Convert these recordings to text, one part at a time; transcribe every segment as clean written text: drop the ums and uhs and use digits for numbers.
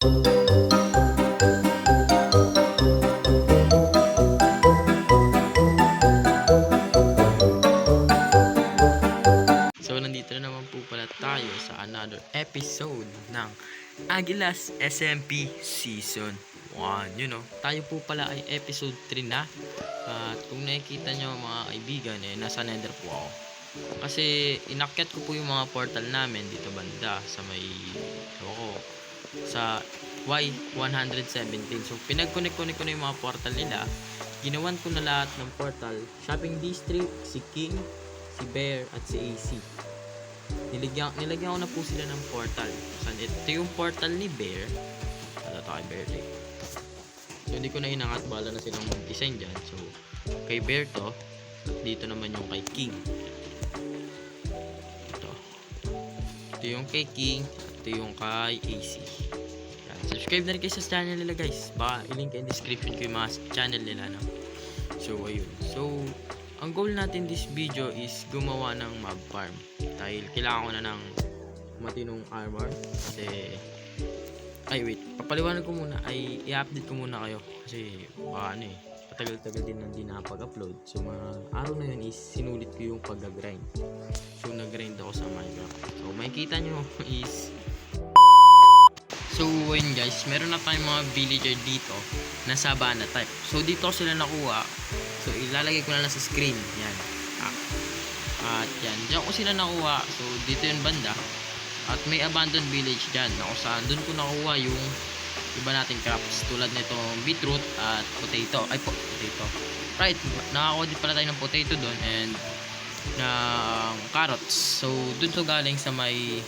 So nandito na naman po pala tayo sa another episode ng Agilas SMP Season 1. Tayo po pala ay episode 3 na. At kung nakikita nyo mga kaibigan, nasa nether po ako. Kasi inakyat ko po yung mga portal namin dito banda sa may, sa Y117. So pinag-connect ko na yung mga portal nila. Ginawan ko na lahat ng portal. Shopping District, si King, si Bear at si AC. Nilagyan ko na po sila ng portal. Ito yung portal ni Bear. Kay Bear So hindi ko na inangat, bala na silang mag-design dyan. So kay Bear to. At dito naman yung kay King. Ito yung kay King. Ito yung kay AC. Yan. Subscribe na rin kayo sa channel nila guys. Baka ilink in description ko yung mga channel nila. No? So ayun. So ang goal natin this video is gumawa ng mob farm. Dahil kailangan ko na ng matinong armor. Kasi papaliwanag ko muna. I-update ko muna kayo. Kasi baka patagal-tagal din na hindi nakapag-upload. So mga araw na yun is sinulit ko yung pag-grind. So nag-grind ako sa Minecraft. So makikita nyo is so ayun guys, meron na tayong mga villager dito na Savannah type. So dito sila nakuha. So ilalagay ko na lang sa screen. Yan. At yan, diyan ko sila nakuha. So dito yung banda. At may abandoned village dyan na kung saan doon ko nakuha yung iba nating crops. Tulad nito beetroot at potato. Potato. Right, nakakuha din pala tayo ng potato doon and ng carrots. So doon to galing sa may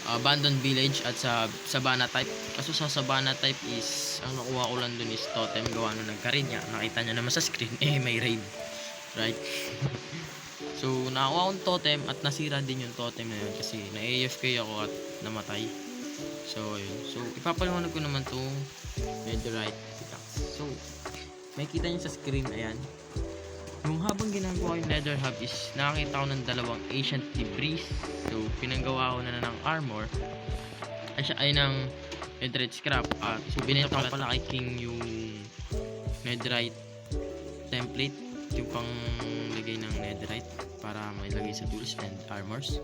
abandoned village at sa Savannah type. Kaso sa Savannah type is ang nakuha ko lang dun is totem. Gawa nung nagka-raid niya. Nakita nyo naman sa screen, may raid. Right? So nakakuha akong totem at nasira din yung totem na yun kasi na-AFK ako at namatay. So yun. So ipapaliwanag ko naman itong netherite pickaxe. So makikita nyo sa screen, ayan. Yung habang ginagawa yung nether hub is nakakita ko ng dalawang ancient debris. So pinanggawa ko na ng armor ay ng netherite scrap. So binenta ko pala kay King yung netherite template, yung pang lagay ng netherite para mailagay sa tools and armors.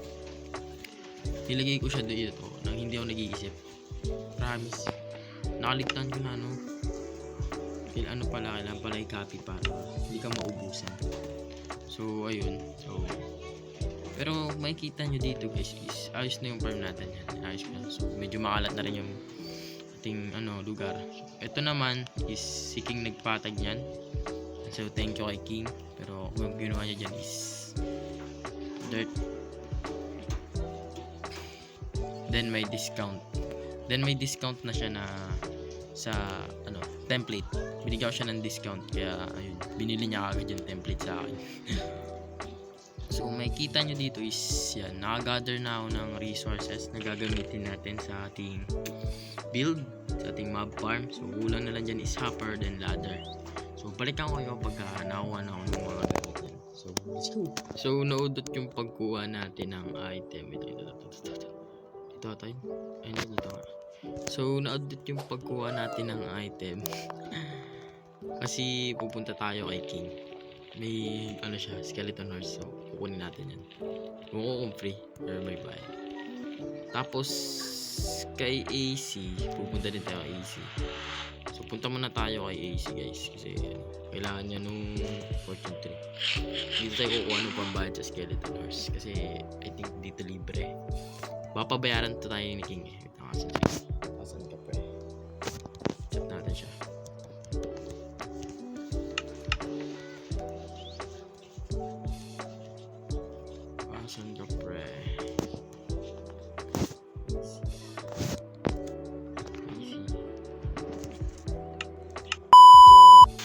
Nilagay ko siya dito nang hindi ako nag-iisip. Promise, nakaligtan ko na kailangan pala i-copy para hindi ka maubusan. So ayun. So pero makikita nyo dito guys is ayos na yung farm natin yan. Ayos na. So medyo makalat na rin yung ating lugar. Ito naman is si King nagpatag niyan. So thank you kay King. Pero yung ginawa niya dyan is dirt. Then may discount. Na siya na sa template. Binigyan ko siya ng discount kaya ayun, binili niya agad yung template sa akin. So makikita nyo dito is yan, nakagather na ako ng resources na gagamitin natin sa ating build, sa ating mob farm. So kulang na lang dyan is hopper then ladder. So balikan ko kayo pagka nakuha na ako ng mga gamitin. So let's go. So naudot yung pagkuha natin ng item. Ito tayo. Ayun dito nga. So naudot yung pagkuha natin ng item. Kasi pupunta tayo kay King. May siya, skeleton horse. So kukunin natin yan. Kung free or bye bye. Tapos kay AC, pupunta din tayo kay AC. So punta muna tayo kay AC guys. Kasi kailangan niya nung fortune 3. Dito tayo kukuha ng pambayad sa skeleton horse. Kasi I think dito libre. Papabayaran to tayo ni King eh. Asan ka pre? Chat natin siya. Asan ka pre?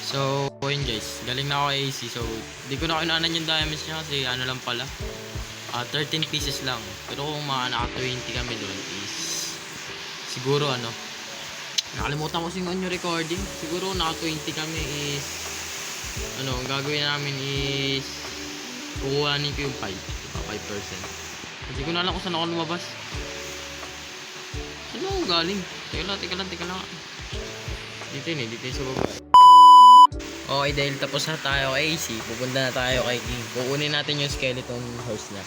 So yun guys, galing na ako kay AC. So di ko na kinuhanan yung diamonds niya kasi lang pala 13 pieces lang. Pero kung naka 20 kami doon is siguro nakalimutan ko yung recording. Siguro naka 20 kami is ang gagawin namin is kukuhanin ko yung 5%. Hindi ko na alam kung saan ako lumabas. Ano ako galing? Teka lang. Dito yun eh, dito yun sa baba. Okay, dahil tapos na tayo kay AC, pupunta na tayo kay King. Kukunin natin yung skeleton horse niya.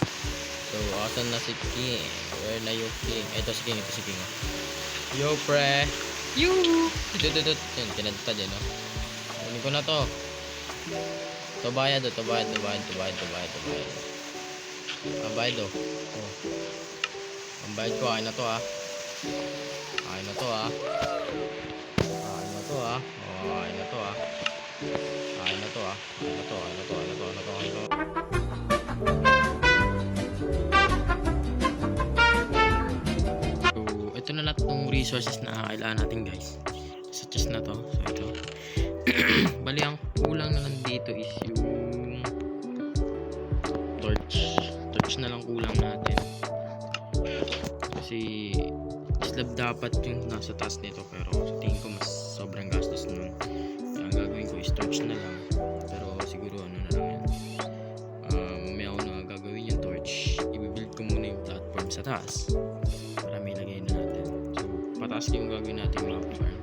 So, asan na si King? Where na yung King? Ito si King, Yo, pre! Yo! Ito. Yun, kinadta dyan, no? Kunin ko na to. Ito bayad, oh. Bayad, oh. Ang bayad ko, akin na to, ah. Akin na to, ah. So, ito na lahat ng resources na kailangan natin, guys. Sa chest na to. So, ito. Bali, ang kulang na lang dito is yung torch. Torch na lang kulang natin. Kasi slab dapat yung nasa taas nito, pero sa tingin ko mas sobrang gastos nun. Kaya ang gagawin ko is torch na lang, pero siguro ano na lang yan, may ako na gagawin yung torch. I-build ko muna yung platform sa taas para may lagay na natin. So pataas yung gagawin natin map farm.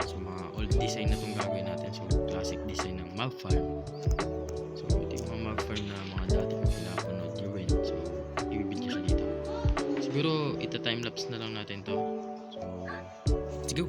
So mga old design na itong gagawin natin. So classic design ng map farm. So ito yung mga map farm na mga dati kong pinapanood yung win. So i-build ko siya dito. Siguro ito timelapse na lang natin to. So let's go.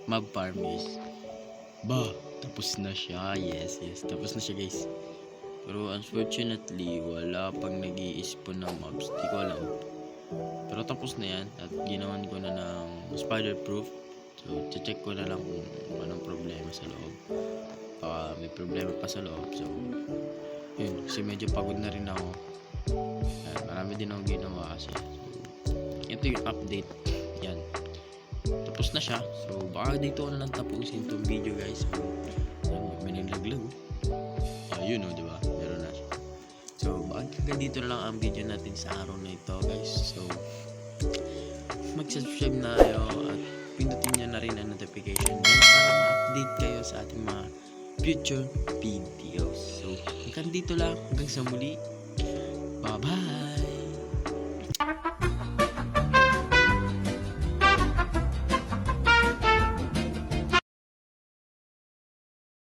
Mob farm is tapos na siya. Yes, tapos na siya, guys. Pero unfortunately wala pang nag-i-spawn ng mobs, di ko alam. Pero tapos na yan at ginawan ko na ng spider proof. So check ko na lang kung anong problema sa loob. Baka may problema pa sa loob. So yun, kasi medyo pagod na rin ako. Marami din ako ginawa kasi. So, ito yung update. Yan, tapos na siya. So baka dito ko na lang tapusin itong video, guys. So may naglaglag. Yun o, diba? Meron na siya. So baka dito na lang ang video natin sa araw na ito, guys. So mag-subscribe na kayo at pindutin nyo na rin ang notification bell para ma-update kayo sa ating mga future videos. So hanggang dito lang. Hanggang sa muli. Bye bye.